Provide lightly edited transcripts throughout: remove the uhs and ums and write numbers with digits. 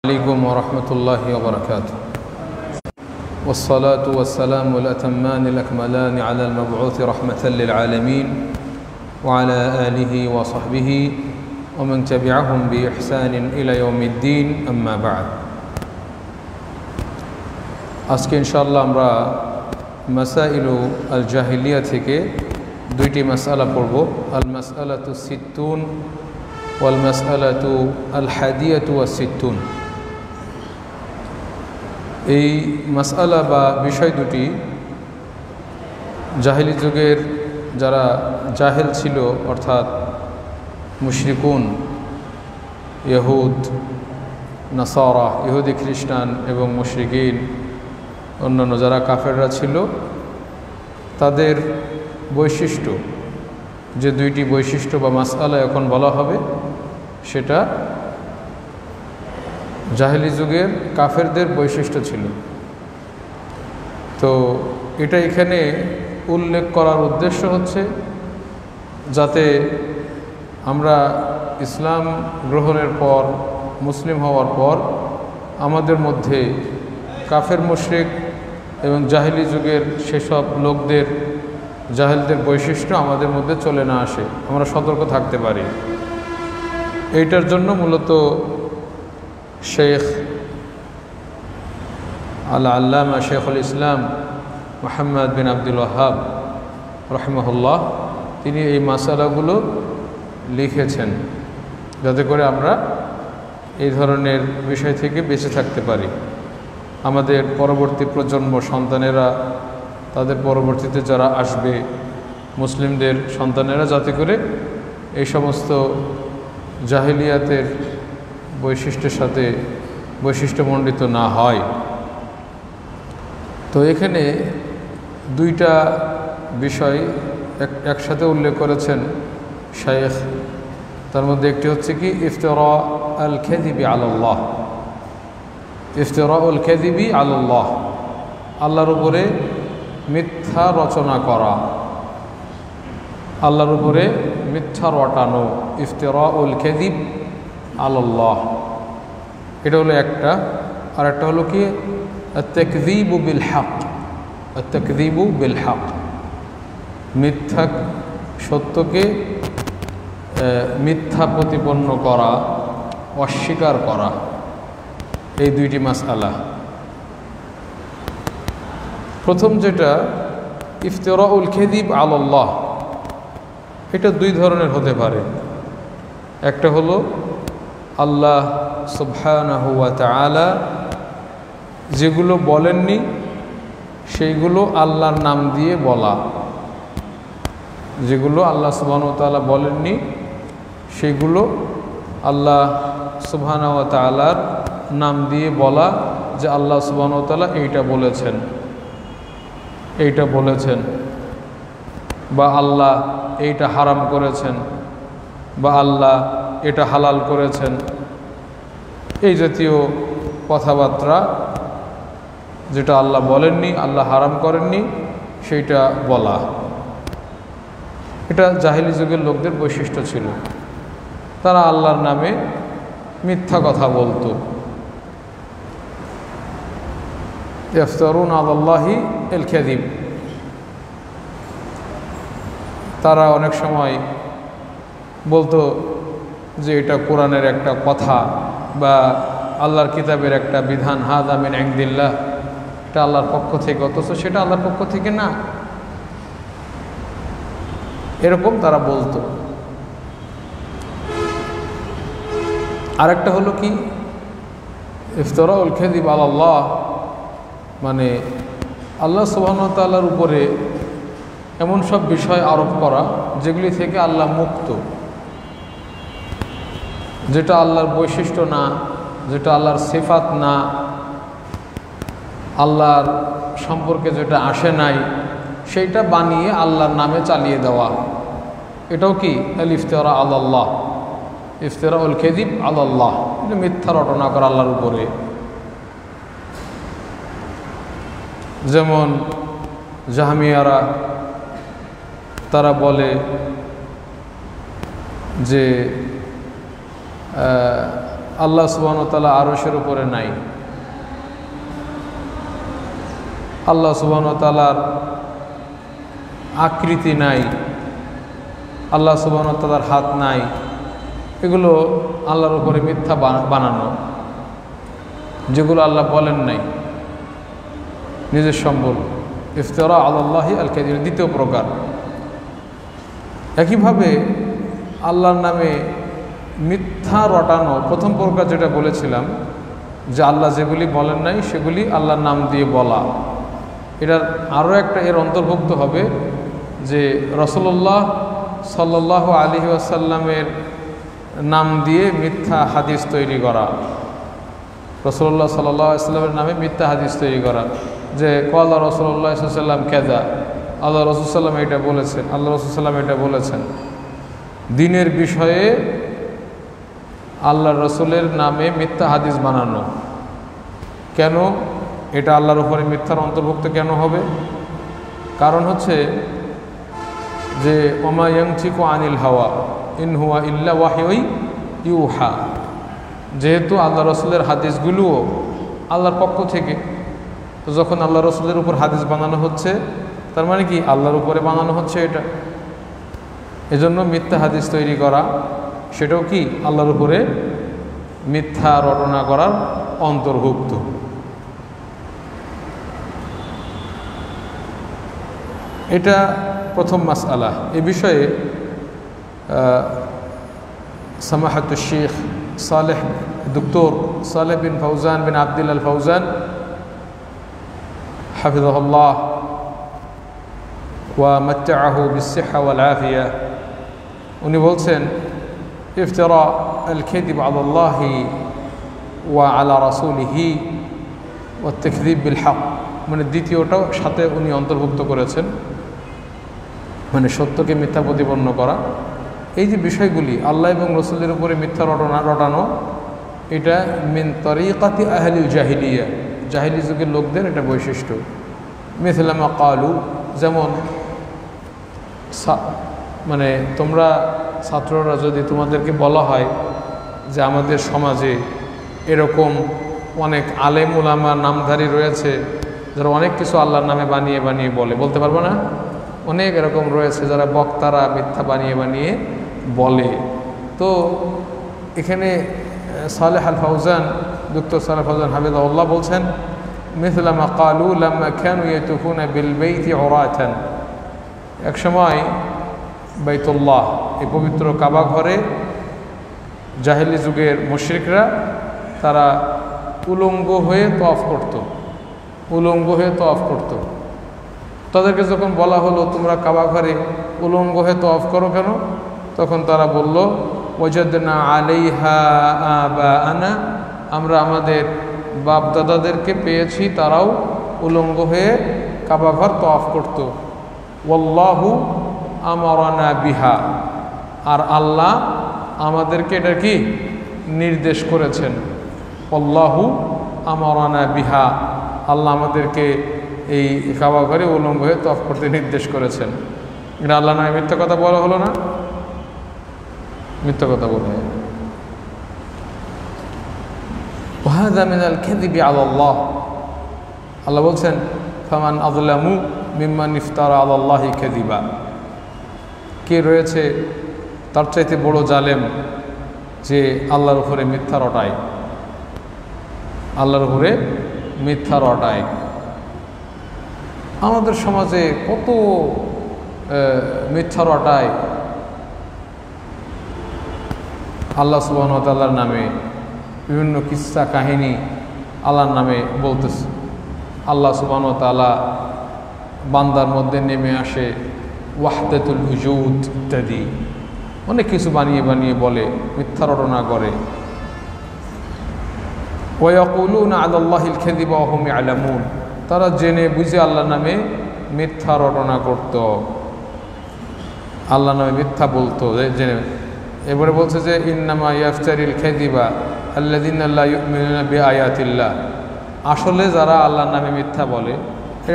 عليكم ورحمة الله وبركاته والصلاة والسلام الأتمان الأكملان على المبعوث رحمة للعالمين وعلى آله وصحبه ومن تبعهم بإحسان إلى يوم الدين أما بعد আজকে ইনশাআল্লাহ আমরা মাসাইলু আল জাহিলিয়া থেকে দুইটি মাসআলা পড়ব আল মাসআলাতু সিত্তুন ওয়াল মাসআলাতু আল হাদিয়াতু ওয়াস সিত্তুন। এই মাসআলা বা বিষয় দুটি জাহিলি যুগের যারা জাহেল ছিল অর্থাৎ মুশরিকুন ইহুদ নাসারা ইহুদি খ্রিস্টান এবং মুশরিকিন অন্যান্য যারা কাফেররা ছিল তাদের বৈশিষ্ট্য যে দুইটি বৈশিষ্ট্য বা মাসআলা এখন বলা হবে সেটা জাহেলি যুগের কাফেরদের বৈশিষ্ট্য ছিল। তো এটা এখানে উল্লেখ করার উদ্দেশ্য হচ্ছে যাতে আমরা ইসলাম গ্রহণের পর মুসলিম হওয়ার পর আমাদের মধ্যে কাফের মুশরিক এবং জাহেলি যুগের সেসব লোকদের জাহেলদের বৈশিষ্ট্য আমাদের মধ্যে চলে না আসে, আমরা সতর্ক থাকতে পারি। এইটার জন্য মূলত শেখ আল্লামা শেখুল ইসলাম মুহাম্মদ বিন আব্দুল ওয়াহাব রাহিমাহুল্লাহ তিনি এই মাসালাগুলো লিখেছেন যাতে করে আমরা এই ধরনের বিষয় থেকে বেঁচে থাকতে পারি। আমাদের পরবর্তী প্রজন্ম সন্তানেরা তাদের পরবর্তীতে যারা আসবে মুসলিমদের সন্তানেরা যাতে করে এই সমস্ত জাহিলিয়াতের বৈশিষ্ট্যের সাথে বৈশিষ্ট্যমণ্ডিত না হয়। তো এখানে দুইটা বিষয় একসাথে উল্লেখ করেছেন শাইখ। তার মধ্যে একটি হচ্ছে কি ইফতিরা আল কাযিবি আলাল্লাহ, ইফতিরাউল কাযিবি আলাল্লাহ, আল্লাহর উপরে মিথ্যা রচনা করা, আল্লাহর উপরে মিথ্যা রটানো, ইফতিরাউল কাযিব আলাল্লাহ। এটা হলো একটা। আর একটা হলো কি আত-তাকযীবু বিল হক, আত-তাকযীবু বিল হক, মিথ্যা সত্যকে মিথ্যা প্রতিপন্ন করা, অস্বীকার করা, এই দুইটি মাসআলা। প্রথম যেটা ইফতিরাউল কাযিব আলাল্লাহ, এটা দুই ধরনের হতে পারে। একটা হলো আল্লাহ সুবহানাহু ওয়া তাআলা যেগুলো বলেননি সেইগুলো আল্লাহর নাম দিয়ে বলা, যেগুলো আল্লাহ সুবহানাহু ওয়া তাআলা বলেননি সেগুলো আল্লাহ সুবহানাহু ওয়া তাআলার নাম দিয়ে বলা যে আল্লাহ সুবহানাহু ওয়া তাআলা এইটা বলেছেন, এইটা বলেছেন, বা আল্লাহ এইটা হারাম করেছেন, বা আল্লাহ এটা হালাল করেছেন, এই জাতীয় কথাবার্তা যেটা আল্লাহ বলেননি, আল্লাহ হারাম করেননি সেইটা বলা। এটা জাহেলি যুগের লোকদের বৈশিষ্ট্য ছিল। তারা আল্লাহর নামে মিথ্যা কথা বলতো। ইফতারুন আলাল্লাহি আল কাযিব, তারা অনেক সময় বলতো যে এটা কোরআনের একটা কথা বা আল্লাহর কিতাবের একটা বিধান, হাযা মিন ইনদিল্লাহ, এটা আল্লাহর পক্ষ থেকে, অথচ সেটা আল্লাহর পক্ষ থেকে না, এরকম তারা বলতো। আরেকটা হলো কি ইফতিরাউল কাযিব আলাল্লাহ, মানে আল্লাহ সুবহানাহু ওয়া তাআলার উপরে এমন সব বিষয় আরোপ করা যেগুলি থেকে আল্লাহ মুক্ত, যেটা আল্লাহর বৈশিষ্ট্য না, যেটা আল্লাহর সিফাত না, আল্লাহর সম্পর্কে যেটা আসে নাই সেইটা বানিয়ে আল্লাহর নামে চালিয়ে দেওয়া, এটাও কি আল ইফতিরা আলাল্লাহ, ইফতিরাউল কাযিব আলাল্লাহ, এটা মিথ্যা রটনা করা আল্লাহর উপরে। যেমন জাহমিয়ারা তারা বলে যে আল্লাহ সুবহানাহু ওয়া তাআলা আরশের উপরে নাই, আল্লাহ সুবহানাহু ওয়া তাআলার আকৃতি নাই, আল্লাহ সুবহানাহু ওয়া তাআলার হাত নাই, এগুলো আল্লাহর উপরে মিথ্যা বানানো, যেগুলো আল্লাহ বলেন নাই, নিজের সম্বল, ইফতিরা আলাল্লাহি আল কাযিব, দ্বিতীয় প্রকার। একইভাবে আল্লাহর নামে মিথ্যা রটানো, প্রথম প্রকার যেটা বলেছিলাম যে আল্লাহ যেগুলি বলেন নাই সেগুলি আল্লাহর নাম দিয়ে বলা। এটার আরও একটা এর অন্তর্ভুক্ত হবে যে রাসূলুল্লাহ সাল্লাল্লাহু আলাইহি ওয়াসাল্লামের নাম দিয়ে মিথ্যা হাদিস তৈরি করা, রাসূলুল্লাহ সাল্লাল্লাহু আলাইহি ওয়াসাল্লামের নামে মিথ্যা হাদিস তৈরি করা, যে ক্বালা রাসূলুল্লাহ সাল্লাল্লাহু আলাইহি ওয়াসাল্লাম কাযা, আল্লাহ রাসূল সাল্লাম এটা বলেছেন, আল্লাহ রাসূল সাল্লাম এটা বলেছেন। দিনের বিষয়ে আল্লাহ রসুলের নামে মিথ্যা হাদিস বানানো, কেন এটা আল্লাহর উপরে মিথ্যার অন্তর্ভুক্ত কেন হবে? কারণ হচ্ছে যে ওমা ইয়ানতিকু আনিল হাওয়া ইন হুয়া ইল্লা ওয়াহয়ুন ইউহা, যেহেতু আল্লাহ রসুলের হাদিসগুলোও আল্লাহর পক্ষ থেকে, তো যখন আল্লাহ রসুলের উপর হাদিস বানানো হচ্ছে তার মানে কি আল্লাহর উপরে বানানো হচ্ছে এটা। এজন্য মিথ্যা হাদিস তৈরি করা সেটাও কি আল্লাহর উপরে মিথ্যা রটনা করার অন্তর্ভুক্ত। এটা প্রথম মাসআলা। এ বিষয়ে সামাহাতুশ শেখ সালেহ, ডক্টর সালেহ বিন ফৌজান বিন আব্দুল আল ফৌজান হাফিজাহুল্লাহ ওয়া মাত্তাআহু বিসসিহা ওয়াল আফিয়া, উনি বলছেন ইফতিরা আল কাযিব আলা আল্লাহি ওয়া আলা রাসূলিহি ওয়া তাকযীব বিল হক, মানে দ্বিতীয়টাও সাথে উনি অন্তর্ভুক্ত করেছেন, মানে সত্যকে মিথ্যা প্রতিপন্ন করা। এই যে বিষয়গুলি আল্লাহ এবং রসুলের উপরে মিথ্যা রটানো, এটা মিন তরিকাতি আহলিল জাহিলিয়া, জাহিলি যুগের লোকদের এটা বৈশিষ্ট্য। মিথলা মা ক্বালু, যেমন মানে তোমরা ছাত্ররা যদি তোমাদেরকে বলা হয় যে আমাদের সমাজে এরকম অনেক আলেম উলামা নামধারী রয়েছে যারা অনেক কিছু আল্লাহর নামে বানিয়ে বানিয়ে বলতে পারবো না, অনেক এরকম রয়েছে যারা বক্তারা মিথ্যা বানিয়ে বানিয়ে বলে। তো এখানে সালেহ আল ফৌজান, ডক্টর সালেহ ফৌজান হাফিজাহুল্লাহ বলছেন মিথলা মা ক্বালু লাম্মা কানু ইয়াতুফুনা বিল বাইতি উরাতান, এক সময় বাইতুল্লাহ, এই পবিত্র কাবা ঘরে জাহেলি যুগের মুশরিকরা তারা উলঙ্গ হয়ে তওয়াফ করত, উলঙ্গ হয়ে তওয়াফ করত। তাদেরকে যখন বলা হলো তোমরা কাবা ঘরে উলঙ্গ হয়ে তওয়াফ করো কেন, তখন তারা বলল ওয়াজাদনা আলাইহা আবাআনা, আমরা আমাদের বাপ দাদাদেরকে পেয়েছি তারাও উলঙ্গ হয়ে কাবা ঘর তওয়াফ করত। ওয়াল্লাহু আমারানা বিহা, আর আল্লাহ আমাদেরকে এটা কি নির্দেশ করেছেন। আল্লাহু আমারানা বিহা, আল্লাহ আমাদেরকে এই কাবা ঘরে উলঙ্গ হয়ে তওয়াফ করতে নির্দেশ করেছেন। এটা আল্লাহ নয়, মিথ্যা কথা বলা হলো না, মিথ্যা কথা বলা হলো। ওয়াহাযা মিনাল কাযিবি আলাল্লাহ, আল্লাহ বলছেন ফামান আযলামু মিম্মান ইফতারা আলাল্লাহি কাযিবা, কে রয়েছে তার চাইতে বড় জালেম যে আল্লাহর উপরে মিথ্যা রটায়, আল্লাহর উপরে মিথ্যা রটায়। আমাদের সমাজে কত মিথ্যা রটায় আল্লাহ সুবহানাহু ওয়া তাআলার নামে, বিভিন্ন কিস্সা কাহিনী আল্লাহর নামে বলতেছে। আল্লাহ সুবহানাহু ওয়া তাআলা বান্দার মধ্যে নেমে আসে, ওয়াহদাতুল উজুদ ইত্যাদি অনেক কিছু বানিয়ে বানিয়ে বলে, মিথ্যা রটনা করে। ওয়া ইয়াকুলুনা আলাল্লাহিল কাযিবা ওয়া হুম ইয়ালামুন, তারা জেনে বুঝে আল্লাহর নামে মিথ্যা রটনা করত, আল্লাহর নামে মিথ্যা বলতো জেনে। এবারে বলছে যে ইন্নামা ইয়াফতারিল কাযিবা আল্লাযিনা লা ইউমিনুনা বিআয়াতিল্লাহ, আসলে যারা আল্লাহর নামে মিথ্যা বলে,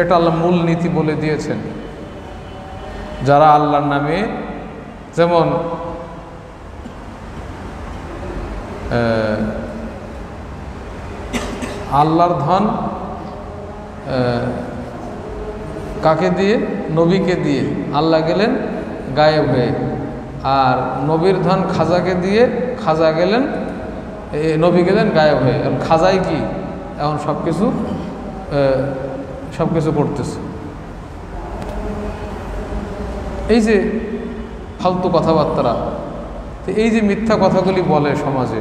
এটা আল্লাহ মূল নীতি বলে দিয়েছেন। যারা আল্লাহর নামে, যেমন আল্লাহর ধন কাকে দিয়ে? নবীকে দিয়ে। আল্লাহ গেলেন গায়েব হয়ে। আর নবীর ধন খাজাকে দিয়ে, খাজা গেলেন, নবী গেলেন গায়েব হয়ে। এখন খাজাই কি এখন সব কিছু করতেছে। এই যে ফালতু কথাবার্তা, তো এই যে মিথ্যা কথাগুলি বলে সমাজে,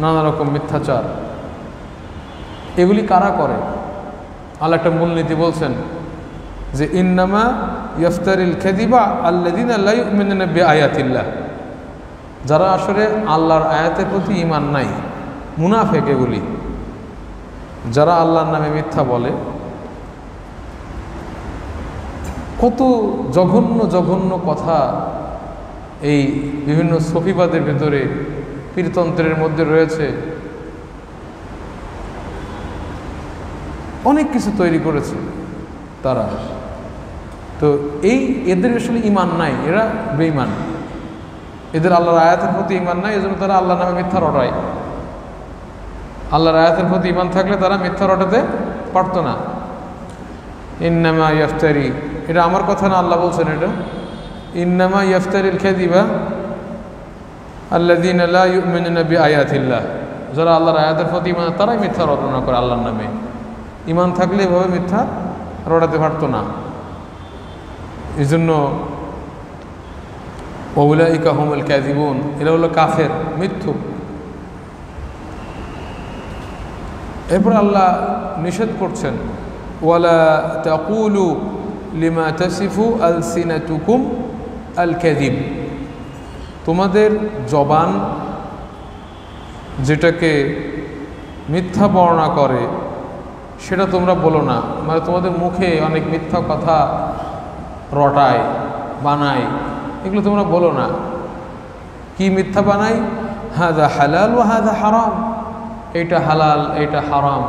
নানা রকম মিথ্যাচার, এগুলি কারা করে? আল্লাহ একটা মূলনীতি বলছেন যে ইন্নামা ইফতারিল কাযিবা আল্লাযিনা লা ইউমিনুনা বিআয়াতিল্লাহ, যারা আসলে আল্লাহর আয়াতের প্রতি ঈমান নাই, মুনাফিক এগুলি, যারা আল্লাহর নামে মিথ্যা বলে। কত জঘন্য জঘন্য কথা এই বিভিন্ন সফিবাদের ভেতরে, পীরতন্ত্রের মধ্যে রয়েছে। অনেক কিছু তৈরি করেছে তারা। তো এদের আসলে ঈমান নাই, এরা বেঈমান, এদের আল্লাহর আয়াতের প্রতি ঈমান নাই, এজন্য তারা আল্লাহর নামে মিথ্যা রটায়। আল্লাহর আয়াতের প্রতি ঈমান থাকলে তারা মিথ্যা রটাতে পারত না। ইন্নামা ইফতারি, এটা আমার কথা না, আল্লাহ বলছেন এটা। ইন্নামা ইফতারিল কাযিবা আল্লাযিনা লা ইউমিনুনা বিআয়াতিল্লাহ, যারা আল্লাহর আয়াতের প্রতি ঈমান, তারাই মিথ্যা রটনা করে আল্লাহর নামে। ঈমান থাকলে এভাবে মিথ্যা রটাতে পারত না। এই জন্য ওউলাইকা হুমুল কাযিবুন, এরা হলো কাফের, মিথ্যুক। এরপর আল্লাহ নিষেধ করছেন ওয়ালা তাকুলু লিমা তাসিফু আলসিনাতুকুম আল কাযিব, তোমাদের জবান যেটাকে মিথ্যা বর্ণনা করে সেটা তোমরা বলো না। মানে তোমাদের মুখে অনেক মিথ্যা কথা রটায়, বানায়, এগুলো তোমরা বলো না। কি মিথ্যা বানাই? হাযা হালাল ওয়া হাযা হারাম, এইটা হালাল এইটা হারাম।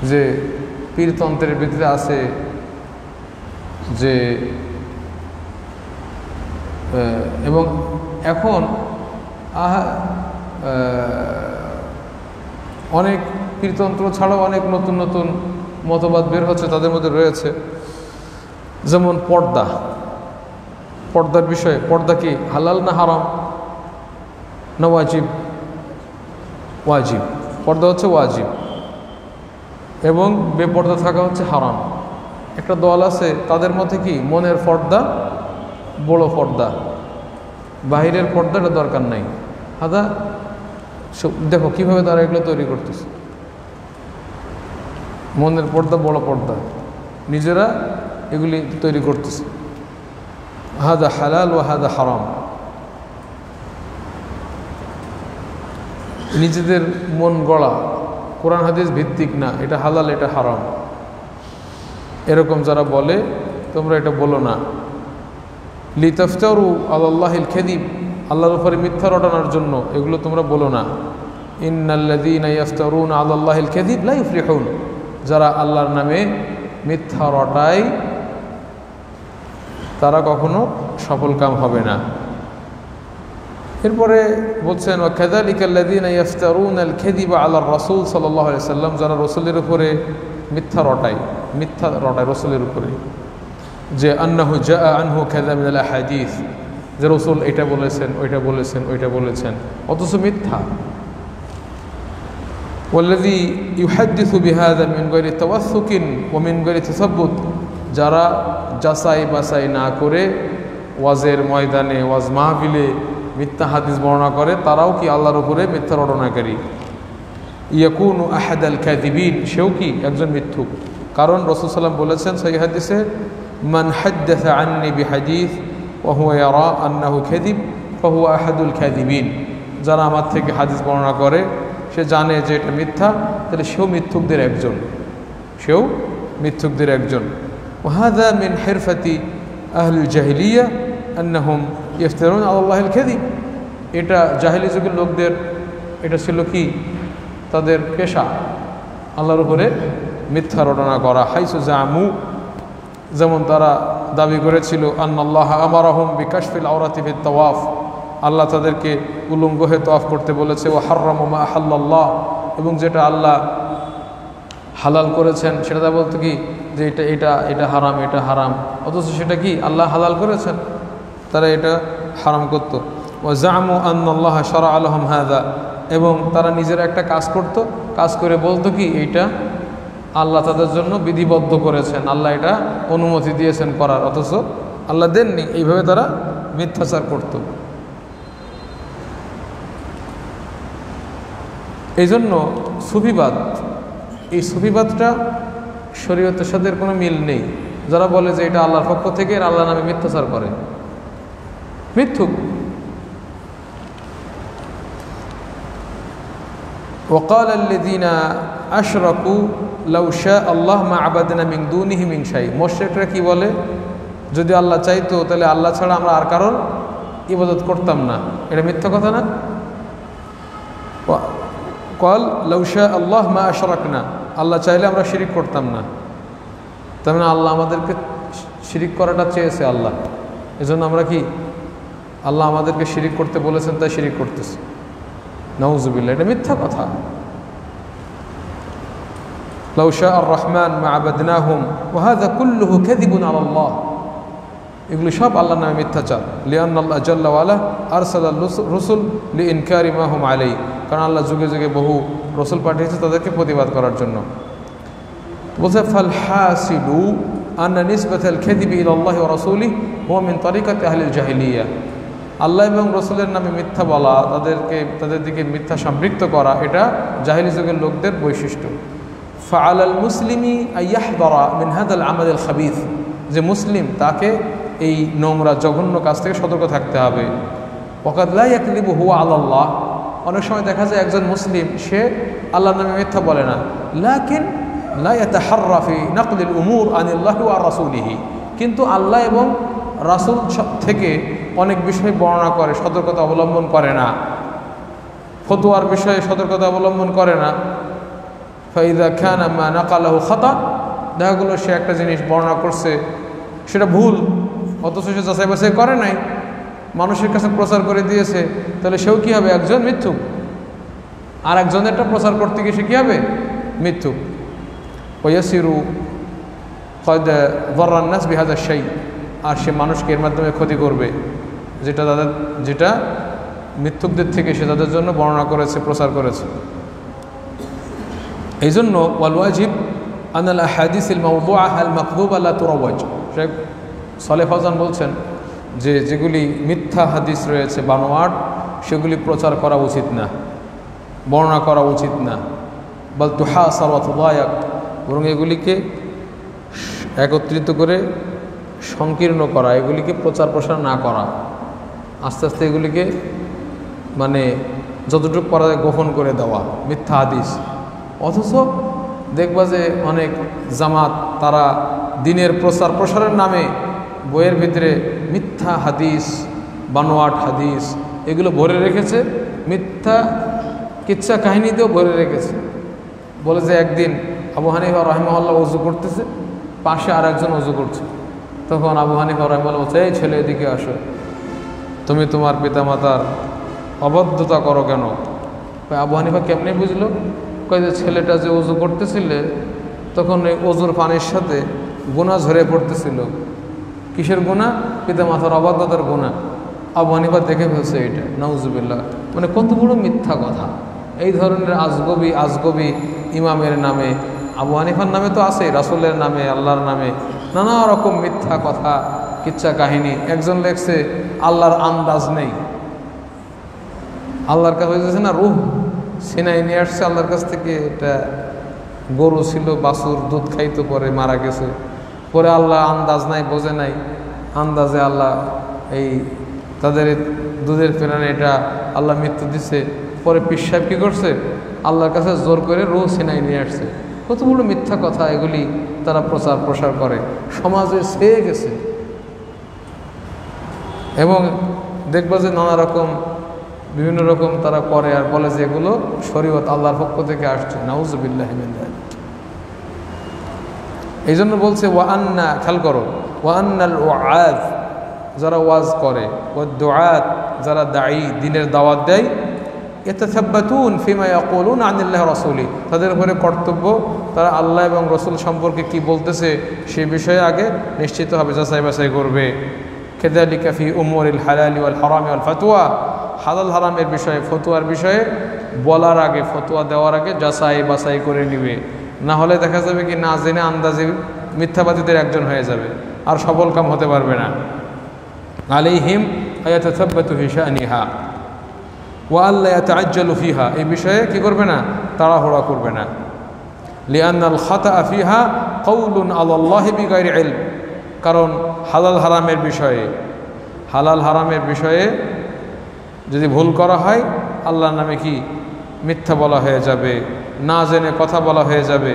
যে পীরতন্ত্রের ভিতরে আছে যে, এবং এখন অনেক পীরতন্ত্র ছাড়াও অনেক নতুন নতুন মতবাদ বের হচ্ছে, তাদের মধ্যে রয়েছে যেমন পর্দা। পর্দার বিষয়ে, পর্দা কি হালাল না হারাম না ওয়াজিব? ওয়াজিব। পর্দা হচ্ছে ওয়াজিব এবং বেপর্দা থাকা হচ্ছে হারাম। একটা দল আছে তাদের মধ্যে কি মনের পর্দা বড় পর্দা, বাহিরের পর্দাটা দরকার নাই। হাদা দেখো কিভাবে তারা এগুলো তৈরি করতেছে। মনের পর্দা বড় পর্দা, নিজেরা এগুলি তৈরি করতেছে। হাদা হালাল ও হাদা হারাম। নিজেদের মন গড়া, কোরআন হাদিস ভিত্তিক না, এটা হালাল এটা হারাম, এরকম যারা বলে তোমরা এটা বলো না। লিতাফতারু আলাল্লাহিল কাযিব, আল্লাহর উপরে মিথ্যা রটানোর জন্য এগুলো তোমরা বলো না। ইন্নাল্লাযীনা ইফতারুনা আলাল্লাহিল কাযিব লা ইফলিহুন, যারা আল্লাহর নামে মিথ্যা রটায় তারা কখনো সফলকাম হবে না। এরপরে বলছেন ওয়া কাযালিকাল্লাযীনা ইফতারুনাল কাযিবা আলার রাসূল সাল্লাল্লাহু আলাইহি সাল্লাম, যারা রাসূলের উপরে মিথ্যা রটায় রাসূলের উপরে, যে আন্নাহু জাআ আনহু কাযা মিনাল আহাদিস, যে রাসূল এটা বলেছেন ওইটা বলেছেন ওইটা বলেছেন, অথচ মিথ্যা। ওয়াল্লাযী ইউহাদ্দিসু বিহাযা মিন গায়রি তাওয়াসসুকিন ওয়া মিন গায়রি তাসাব্বুত, যারা যাচাই বাছাই না করে ওয়াজের ময়দানে, ওয়াজ মাহফিলে মিথ্যা হাদিস বর্ণনা করে, তারাও কি আল্লাহর উপরে মিথ্যা রটনাকারী। ইয়াকুনু আহাদাল কাযিবিন, সেও কি একজন মিথ্যুক। কারণ রাসূল সাল্লাল্লাহু আলাইহি ওয়াসাল্লাম বলেছেন সহিহ হাদিসে, মান হাদ্দাসা আন্নি বিহাদিস ওয়া হুয়া ইয়ারা আন্নাহু কাযিব ফাহুয়া আহাদুল কাযিবিন, যারা আমার থেকে হাদিস বর্ণনা করে সে জানে যে এটা মিথ্যা, তাহলে সেও মিথ্যুকদের একজন, সেও মিথ্যুকদের একজন। ওয়াহাযা মিন হিরফাতি আহলিল জাহিলিয়া আন্নাহুম ইফতারুনা আলাল্লাহিল কাযিব, এটা জাহিলি যুগের লোকদের এটা ছিল কি তাদের পেশা, আল্লাহর উপরে মিথ্যা রটনা করা। হাইসু জামু, যেমন তারা দাবি করেছিল আন্নাল্লাহ আমারাহুম বিকাশফিল আওরাতি ফিত তাওয়াফ, আল্লাহ তাদেরকে উলঙ্গ হয়ে তওয়াফ করতে বলেছে, ও হাররামা মা আহাল্লাল্লাহ, এবং যেটা আল্লাহ হালাল করেছেন সেটা তা বলতো কি যে এটা এটা এটা হারাম, এটা হারাম, অথচ সেটা কি আল্লাহ হালাল করেছেন, তারা এটা হারাম করতো। ও জামু আন্নাল্লাহ শারা'a লাহুম হাযা, এবং তারা নিজেরা একটা কাজ করত, কাজ করে বলতো কি এইটা আল্লাহ তাদের জন্য বিধিবদ্ধ করেছেন, আল্লাহ এটা অনুমতি দিয়েছেন করার, অথচ আল্লাহ দেননি। এইভাবে তারা মিথ্যাচার করত। এই জন্য সুফিবাদ, এই সুফিবাদটা শরীয়তের সাথে কোনো মিল নেই। যারা বলে যে এটা আল্লাহর পক্ষ থেকে, আল্লাহ নামে মিথ্যাচার করে, মিথ্যুক। وقال الذين أشركوا لو شاء الله ما عبدنا من دونه من شيء, মুশরিকরা কি বলে, যদি আল্লাহ চাইতো তাহলে আল্লাহ ছাড়া আমরা আর কারোর ইবাদত করতাম না। এটা মিথ্যা কথা না? قال لو شاء الله ما أشركنا, আল্লাহ চাইলে আমরা শিরিক করতাম না। তার মানে আল্লাহ আমাদেরকে শিরিক করাটা চেয়েছে আল্লাহ, এজন্য আমরা কি আল্লাহ আমাদেরকে শিরিক করতে বলেছেন তাই শিরিক করতেছি। নাউজুবিল্লাহ, এটা মিথ্যা কথা। লাউ শাআ আর-রহমান মা আবাদনাহুম ওয়া হাযা কুল্লুহু কাযিবুন আলা আল্লাহ, এগুলো সব আল্লাহর নামে মিথ্যাচার। লিআন্না আল্লাহ জাল্লা ওয়া আলা আরসালা রুসুল লিইনকারি মা হুম আলাইহি, কারণ আল্লাহ যুগে যুগে বহু রসুল পাঠিয়েছে তাদেরকে প্রতিবাদ করার জন্য। বলছে ফাল হাসিলু আন্না নিসবাতাল কাযিবি ইলা আল্লাহি ওয়া রাসূলিহি হুয়া মিন তরিকাতি আহলিল জাহিলিয়া, আল্লাহ এবং রসুলের নামে মিথ্যা বলা, তাদের দিকে মিথ্যা সম্পৃক্ত করা, এটা জাহিলি যুগের লোকদের বৈশিষ্ট্য। ফাআলাল মুসলিমি আইয়াহদারা মিন হাদাল আমালিল খাবিস, যে মুসলিম তাকে এই নোংরা জঘন্য কাজ থেকে সতর্ক থাকতে হবে। ওয়াকাদ লা ইয়াকযিবু হুয়া আলাল্লাহ, অনেক সময় দেখা যায় একজন মুসলিম সে আল্লাহর নামে মিথ্যা বলে না, লাকিন লা ইয়াতাহাররা ফি নাকলিল উমুর আনিল্লাহি ওয়া রাসূলিহি, কিন্তু আল্লাহ এবং রাসূল থেকে অনেক বিষয় বর্ণনা করে, সতর্কতা অবলম্বন করে না, ফতোয়ার বিষয়ে সতর্কতা অবলম্বন করে না। ফাইদা কানা মা নাকালাহু খাতা, দেখা গেলো সে একটা জিনিস বর্ণনা করছে সেটা ভুল, অথচ সে যাচাই বাছাই করে নাই, মানুষের কাছে প্রচার করে দিয়েছে, তাহলে সেও কী হবে? একজন মিথ্যুক। আর একজনেরটা প্রচার করতে গিয়ে সে কী হবে? মিথ্যুক। ওয়াসিরু কদ যাররান নাস বিহাযা শাই, আর সে মানুষকে এর মাধ্যমে ক্ষতি করবে, যেটা মিথ্যুকদের থেকে সে তাদের জন্য বর্ণনা করেছে, প্রচার করেছে। এই জন্য ওয়াল ওয়াজিব আনাল আহাদিসিল মাওদুআ আল মাকযুবা লা তুরাওয়াজ, শেখ সালেহ ফাওজান বলছেন যে যেগুলি মিথ্যা হাদিস রয়েছে বানোয়াট, সেগুলি প্রচার করা উচিত না, বর্ণনা করা উচিত না। বাল তুহাসার ওয়া তুদায়াক, বরং এগুলিকে একত্রিত করে সংকীর্ণ করা, এগুলিকে প্রচার প্রসার না করা, আস্তে আস্তে এগুলিকে মানে যতটুকু করা যায় গোপন করে দেওয়া মিথ্যা হাদিস। অথচ দেখবা যে অনেক জামাত তারা দিনের প্রচার প্রসারের নামে বইয়ের ভিতরে মিথ্যা হাদিস, বানোয়াট হাদিস এগুলো ভরে রেখেছে, মিথ্যা কিচ্ছা কাহিনীতেও ভরে রেখেছে। বলে যে একদিন আবু হানিফা রাহিমাহুল্লাহ ওযু করতেছে, পাশে আর একজন ওযু করছে, তখন আবু হানিফা রাহিমাহুল্লাহ বলছে, এই ছেলে এদিকে আসো, তুমি তোমার পিতামাতার অবাধ্যতা করো কেন? আবু হানিফা কেমনি বুঝলো? কয় যে ছেলেটা যে ওযু করতেছিলে তখন এই ওযুর পানির সাথে গুনাহ ঝরে পড়তেছিল। কিসের গুনাহ? পিতামাতার অবাধ্যতার গুনাহ। আবু হানিফা দেখে ফেলছে এটা, নাউজুবিল্লাহ। মানে কত বড় মিথ্যা কথা! এই ধরনের আজগবি ইমামের নামে, আবু হানিফার নামে তো আছে, রাসূলের নামে, আল্লাহর নামে নানা রকম মিথ্যা কথা, কিচ্ছা কাহিনী। একজন লেখছে আল্লাহর আন্দাজ নেই, আল্লাহর কাছে হয়েছে না রূহ সিনাই নিয়ে আসছে আল্লাহর কাছ থেকে, এটা গরু ছিল, বাছুর দুধ খাইতো, পরে মারা গেছে, পরে আল্লাহ আন্দাজ নাই, বোঝে নাই, আন্দাজে আল্লাহ এই তাদের দুধের ফেরানে এটা আল্লাহ মৃত্যু দিছে। পরে পীর সাহেব কী করছে? আল্লাহর কাছে জোর করে রূহ সিনাই নিয়ে আসছে। কত বড় মিথ্যা কথা! এগুলি তারা প্রচার প্রসার করে, সমাজে ছেয়ে গেছে। এবং দেখবা যে নানা রকম বিভিন্ন রকম তারা করে আর বলে যে এগুলো শরীয়ত আল্লাহর পক্ষ থেকে আসছে, নাউজুবিল্লাহি মিন যালিক। এই জন্য বলছে ওয়া আন্না, খেয়াল করো, ওয়া আন্নাল ওয়াজ, যারা ওয়াজ করে, ওয়া দুআত, যারা দায়ী দ্বীনের দাওয়াত দেয়, ইয়াতাসাব্বাতুন ফিমা ইয়াকুলুনা আনিল্লাহি রাসূলি, তাদের উপরে কর্তব্য তারা আল্লাহ এবং রসুল সম্পর্কে কি বলতেছে সেই বিষয়ে আগে নিশ্চিতভাবে যাচাই বাছাই করবে। কাযালিকা ফি উমুরিল হালালি ওয়াল হারামি ওয়াল ফাতওয়া, হালাল হারামের বিষয়ে ফতোয়ার বিষয়ে বলার আগে, ফতোয়া দেওয়ার আগে যাচাই বাছাই করে নিবে, না হলে দেখা যাবে কি না জেনে আন্দাজে মিথ্যাবাদীদের একজন হয়ে যাবে, আর সফল কাম হতে পারবে না। আলাইহিম আয়াতাসাব্বাতু ফি শানিহা ওয়া আল্লা ইয়াতাআজ্জালু ফিহা, এই বিষয়ে কি করবে না, তাড়াহুড়া করবে না। লিআন্নাল খাতাআ ফিহা কাউলুন আলাল্লাহি বিগাইরি ইলম, কারণ হালাল হারামের বিষয়ে যদি ভুল করা হয় আল্লাহর নামে কি মিথ্যা বলা হয়ে যাবে, না জেনে কথা বলা হয়ে যাবে।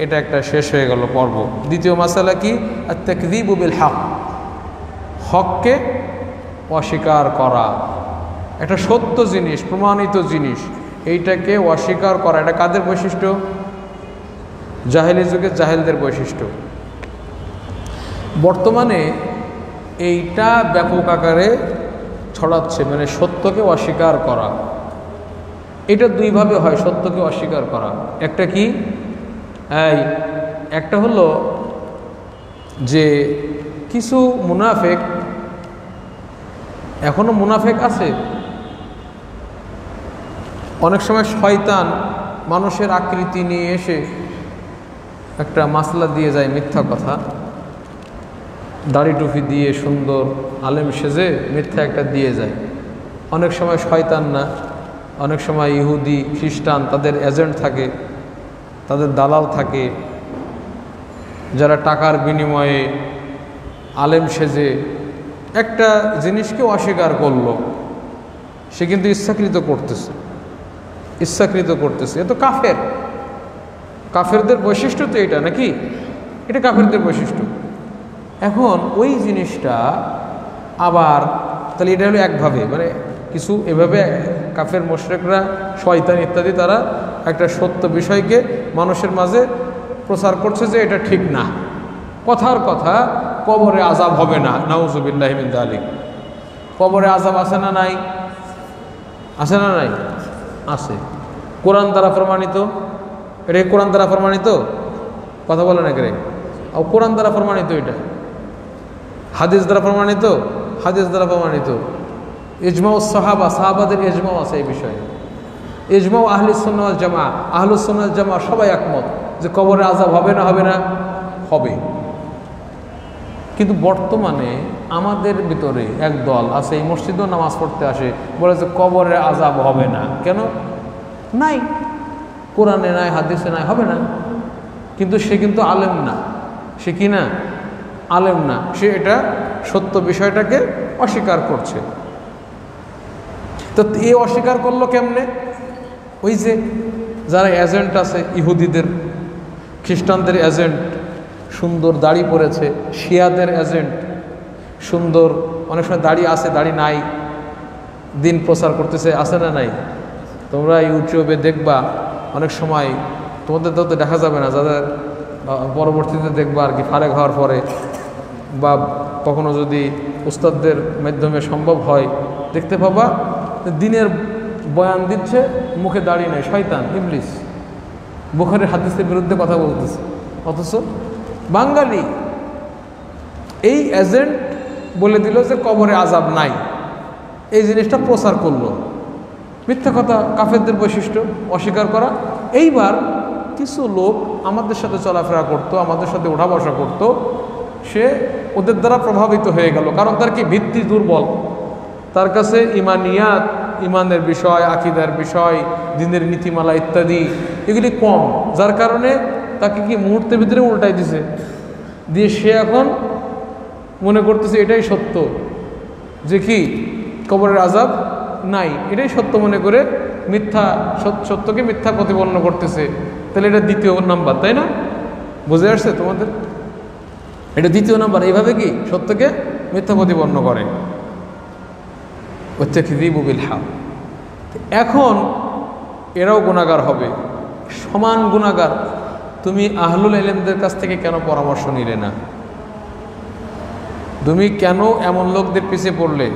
এটা একটা শেষ হয়ে গেল পর্ব। দ্বিতীয় মাসালা কি, আত-তাকযীবু বিল হক, হককে অস্বীকার করা। একটা সত্য জিনিস, প্রমাণিত জিনিস, এইটাকে অস্বীকার করা, এটা কাদের বৈশিষ্ট্য? জাহেলি যুগে জাহেলদের বৈশিষ্ট্য। বর্তমানে এইটা ব্যাপক আকারে ছড়াচ্ছে, মানে সত্যকে অস্বীকার করা। এটা দুইভাবে হয় সত্যকে অস্বীকার করা। একটা কি, একটা হলো যে কিছু মুনাফেক, এখনো মুনাফেক আছে, অনেক সময় শয়তান মানুষের আকৃতি নিয়ে এসে একটা মাসলা দিয়ে যায়, মিথ্যা কথা, দাড়ি টুপি দিয়ে সুন্দর আলেম সেজে মিথ্যা একটা দিয়ে যায়। অনেক সময় শয়তান না, অনেক সময় ইহুদি খ্রিস্টান, তাদের এজেন্ট থাকে, তাদের দালাল থাকে, যারা টাকার বিনিময়ে আলেম সেজে একটা জিনিসকে অস্বীকার করলো, সে কিন্তু ইচ্ছাকৃত করতেছে। এ তো কাফেরদের বৈশিষ্ট্য তো এটা, নাকি? এটা কাফেরদের বৈশিষ্ট্য। এখন ওই জিনিসটা আবার তাহলে এটা হলো একভাবে, মানে কিছু এভাবে কাফের মুশরিকরা, শয়তান ইত্যাদি, তারা একটা সত্য বিষয়কে মানুষের মাঝে প্রচার করছে যে এটা ঠিক না। কথার কথা, কবরে আযাব হবে না, নাউযুবিল্লাহি মিন যালিক। কবরে আযাব আছে না নাই? আছে না নাই? আছে। কোরআন দ্বারা প্রমাণিত। এটা কোরআন দ্বারা প্রমাণিত, কথা বলে না কে? কোরআন দ্বারা প্রমাণিত, এটা হাদিস দ্বারা প্রমাণিত, হাদিস দ্বারা প্রমাণিত। ইজমাউ সাহাবা, সাহাবাদের ইজমাউ আছে এই বিষয়ে। ইজমাউ আহলুস সুন্নাহ ওয়াল জামাআহ, আহলুস সুন্নাহ ওয়াল জামাআহ সবাই একমত যে কবরে আযাব হবে না, হবে না? হবে। কিন্তু বর্তমানে আমাদের ভিতরে এক দল আছে, এই মসজিদেও নামাজ পড়তে আসে, বলে যে কবরে আযাব হবে না। কেন? নাই, কোরআনে নাই, হাদিসে নাই, হবে না। কিন্তু সে কিন্তু আলেম না, সে কি না? আলেম না, সে এটা সত্য বিষয়টাকে অস্বীকার করছে। তো এ অস্বীকার করলো কেমনে? ওই যে যারা এজেন্ট আছে, ইহুদিদের খ্রিস্টানদের এজেন্ট, সুন্দর দাড়ি পরেছে, শিয়াদের এজেন্ট, সুন্দর, অনেক সময় দাড়ি আছে, দাড়ি নাই, দিন প্রচার করতেছে, আছে না নাই? তোমরা ইউটিউবে দেখবা, অনেক সময় তোমাদের তো দেখা যাবে না, যাদের পরবর্তীতে দেখবা আর কি, ফারেক হওয়ার পরে বা কখনো যদি উস্তাদদের মাধ্যমে সম্ভব হয়, দেখতে পাবা দিনের বয়ান দিচ্ছে, মুখে দাড়ি নেই, শয়তান ইবলিস বুখারীর হাদিসের বিরুদ্ধে কথা বলতেছে, অথচ বাঙালি এই এজেন্ট বলে দিল যে কবরে আযাব নাই, এই জিনিসটা প্রচার করলো। মিথ্যা কথা, কাফেরদের বৈশিষ্ট্য, অস্বীকার করা। এইবার কিছু লোক আমাদের সাথে চলাফেরা করতো, আমাদের সাথে ওঠা বসা করতো, সে ওদের দ্বারা প্রভাবিত হয়ে গেল। কারণ তার কি ভিত্তি দুর্বল, তার কাছে ইমানিয়াত, ইমানের বিষয়, আকীদার বিষয়, দ্বীনের নীতিমালা ইত্যাদি এগুলি কম, যার কারণে তাকে কি মুহূর্তের ভিতরে উল্টাই দিছে, দিয়ে সে এখন মনে করতেছে এটাই সত্য, যে কি কবরের আযাব নাই, এটাই সত্য মনে করে মিথ্যা, সত্যকে মিথ্যা প্রতিপন্ন করতেছে। তাহলে এটা দ্বিতীয় নাম্বার, তাই না? বুঝে আসছে তোমাদের? এটা দ্বিতীয় নাম্বার, এইভাবে কি সত্যকে মিথ্যা প্রতিপন্ন করে। এখন এরাও গুনাহগার হবে, সমান গুনাহগার। তুমি আহলুল ইলমদের কাছ থেকে কেন পরামর্শ নিলে না? তুমি কেন এমন লোকদের পিছিয়ে পড়লে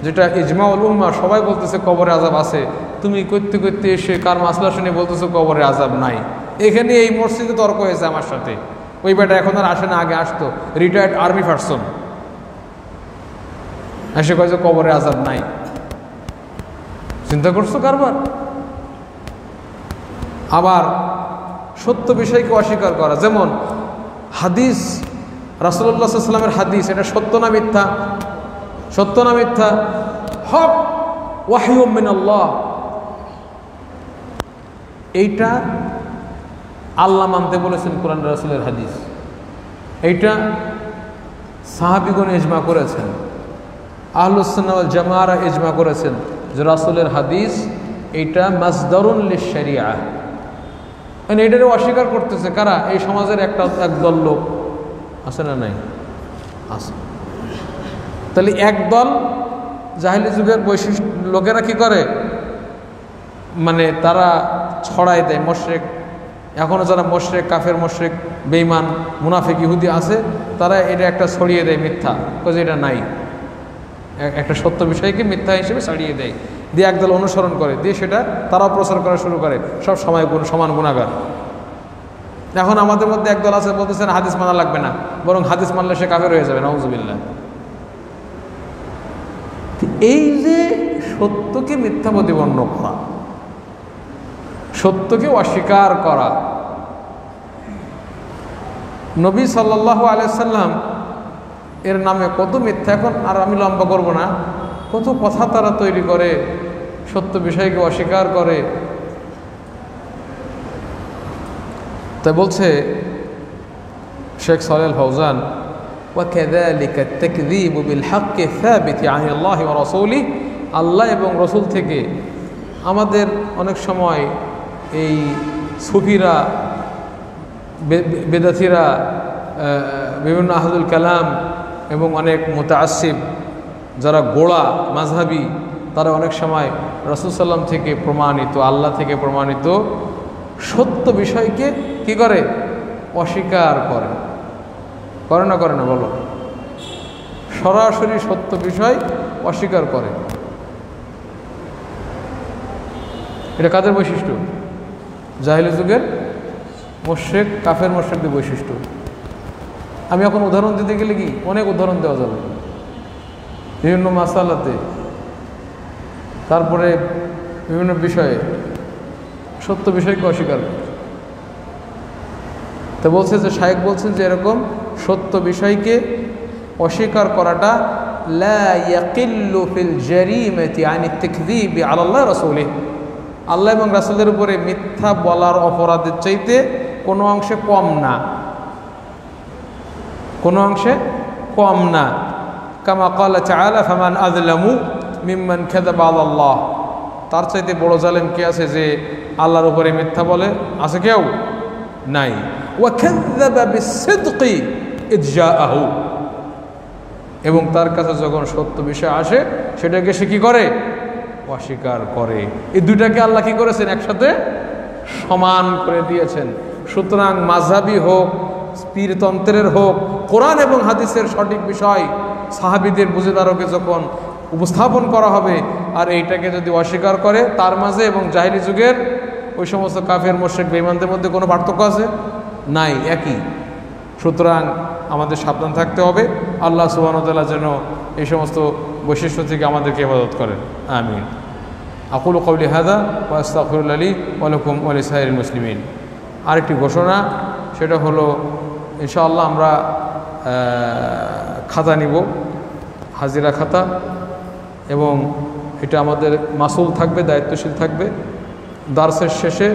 যেটা ইজমাউল উম্মাহ, সবাই বলতেছে কবরে আযাব আছে, তুমি করতে করতে এসে কার মাসলা শুনে বলতেছো কবরে আযাব নাই। এখানে এই মসজিদে তর্ক হয়েছে আমার সাথে, ওই বেটা এখন আর আসে না, আগে আসতো, রিটায়ার্ড আর্মি পারসন, এসে কয় যে কবরে আযাব নাই। চিন্তা করছো কারবার? আবার সত্য বিষয়কে অস্বীকার করা, যেমন হাদিস, রাসূলুল্লাহ সাল্লাল্লাহু আলাইহি ওয়াসাল্লামের হাদিস, এটা সত্য না মিথ্যা? সত্য না মিথ্যা? হক, ওয়াহয়ুম মিনাল্লাহ, এইটা আল্লাহ মানতে বলেছেন কোরআন রাসূলের হাদিস, এইটা সাহাবীগণ ইজমা করেছেন, আহলুস সুন্নাহ ওয়াল জামাআরা ইজমা করেছেন যে রাসূলের হাদিস এইটা মাসদারুন লিশ-শরিয়া। মানে এটারও অস্বীকার করতেছে কারা? এই সমাজের একদল লোক আছে না নাই? আছে। তাহলে একদল জাহেলি যুগের বৈশিষ্ট্য লোকেরা কি করে, মানে তারা ছড়াই দেয় মুশরিক, এখনও যারা মুশরিক, কাফের মুশরিক, বেঈমান, মুনাফিক, ইহুদি আছে, তারা এটা একটা ছড়িয়ে দেয় মিথ্যা, যে এটা নাই, একটা সত্য বিষয়কে মিথ্যা হিসেবে ছাড়িয়ে দেয়, দিয়ে একদল অনুসরণ করে, দিয়ে সেটা তারাও প্রচার করা শুরু করে, সব সময় সমান গুণাগার। এখন আমাদের মধ্যে একদল আছে বলতেছেন হাদিস মানা লাগবে না, বরং হাদিস মানলে সে কাফের হয়ে যাবে, নাউযুবিল্লাহ। এই যে সত্যকে মিথ্যা প্রতিপন্ন করা, সত্যকে অস্বীকার করা, নবী সাল্লাল্লাহু আলাইহি সাল্লাম এর নামে কত মিথ্যা, এখন আর আমি লম্বা করব না, কত কথা তারা তৈরি করে, সত্য বিষয়কে অস্বীকার করে। তাই বলছে শেখ সালেহ ফাউজান, وَكَذَلِكَ التَّكْذِيبُ بِالْحَقِّ الثَّابِتِ عَنِ اللَّهِ وَرَسُولِهِ, আল্লাহ এবং রসুল থেকে আমাদের অনেক সময় এই সুফিরা, বেদাতিরা, বিভিন্ন আহলুল কালাম এবং অনেক মুতাআসসিব যারা গোড়া মাযহাবী, তারা অনেক সময় রাসূল সাল্লাম থেকে প্রমাণিত, আল্লাহ থেকে প্রমাণিত সত্য বিষয়কে কি করে? অস্বীকার করে। করে না করে না বলো? সরাসরি সত্য বিষয় অস্বীকার করে। এটা কাদের বৈশিষ্ট্য? জাহেলি যুগের মুশরিক, কাফের মুশরিকদের বৈশিষ্ট্য। আমি এখন উদাহরণ দিতে গেলে কি অনেক উদাহরণ দেওয়া যাবে বিভিন্ন মাসালাতে, তারপরে বিভিন্ন বিষয়ে সত্য বিষয়কে অস্বীকার করে। তো বলছে যে শায়েখ বলছেন যে এরকম সত্য বিষয়কে অস্বীকার করাটা লা ইয়াকিল্লু ফিল জারিমাতি আনি তাকযীবি আলা আল্লাহ রাসূলিহি, আল্লাহ এবং রাসূলের উপরে মিথ্যা বলার অপরাধের চাইতে কোনো অংশে কম না, কোনো অংশে কম না। কামা ক্বালা তাআলা ফামান আযলামু মিম্মান কাযাবা আলাল্লাহ, তার চাইতে বড় জালেম কে আছে যে আল্লাহর উপরে মিথ্যা বলে? আছে কেউ? নাই। ওয়া কাযাবা বিস-সিদকি ইয জাআহু, এবং তার কাছে যখন সত্য বিষয় আসে সেটাকে সে কি করে? অস্বীকার করে। এই দুইটাকে আল্লাহ কি করেছেন? একসাথে সমান করে দিয়েছেন। সুতরাং মাযহাবী হোক, পীরতন্ত্রের হোক, কোরআন এবং হাদিসের সঠিক বিষয় সাহাবীদের বুঝেদারকে যখন উপস্থাপন করা হবে, আর এইটাকে যদি অস্বীকার করে, তার মাঝে এবং জাহেলি যুগের ওই সমস্ত কাফের মুশরিক বেঈমানদের মধ্যে কোনো পার্থক্য আছে? নাই, একই। সুতরাং আমাদের সাবধান থাকতে হবে। আল্লাহ সুবহানাহু ওয়া তাআলা যেন এই সমস্ত বৈশিষ্ট্য থেকে আমাদেরকে হেফাজত করেন। আমিন। আকুলু কওলি হাযা ওয়া আস্তাগফিরুল্লাহ লি ওয়া লাকুম ওয়া লিসাইরিল মুসলিমিন। আরেকটি ঘোষণা, সেটা হলো ইনশাআল্লাহ আমরা খাতা নিব, হাজিরা খাতা, এবং এটা আমাদের মাসুল থাকবে, দায়িত্বশীল থাকবে। দার্সের শেষে